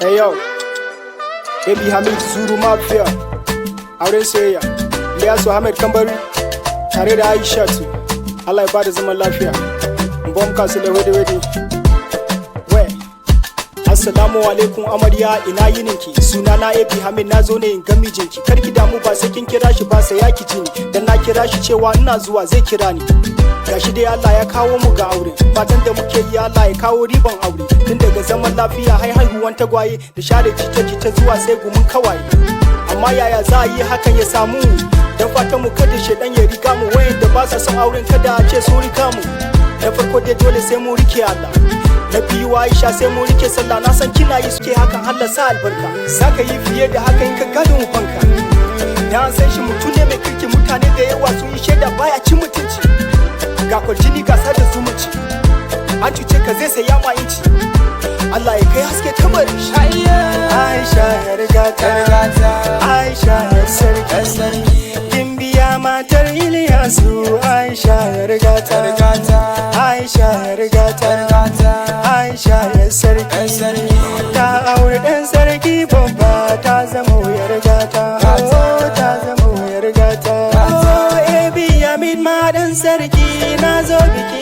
Hey yo, Baby Hamid Zuru Mafia, auren soyayya, Ilyasu Ahmed Kambari, tare da Aishatu, Allah ya bada zaman lafiya, bom kasu da wede-wede. Assalamu alaikum amarya, ina yininki, sunana Abi Hamid, na zo ne in ga mijinki. Karki damu ba sai kin kira shi ba, sai ya ki ji ni, dan na kira shi cewa ina zuwa zai kira ni. Gashi dai Allah ya kawo mu ga aure, fatan da muke yi Allah ya kawo riban aure, tun daga zaman lafiya haihuwan tagwaye da share jita-jita zuwa sai gumin kawaye. Amma yaya za a yi hakan ya samu? Dan fatan mu kada shedan ya riga mu, wayanda ba sa son auren kada a ce sun riga mu. Na farko dai dole sai mu rike Allah, na biyu Aisha sai mu rike sallah, na san kina yi suke hakan Allah sa albarka. Saka yi fiye da haka in ka gado mu fanka, da an san shi mutum ne mai kirki, mutane da yawa sun yi shaida baya cin mutunci, ga kwaljini ga sada zumunci, an cuce ka zai saya ma inci, Allah ya kai haske kamarin shi. Aisha ya riga ta, Aisha ya sarki, gimbiya matar Ilyasu, Aisha ya riga ta, Aisha ya riga ta, Aisha ya sarki, ta aure ɗan sarki babba, ta zama wuyar gata, ta zama wuyar gata. Abi Hamid ma ɗan sarki, na zo biki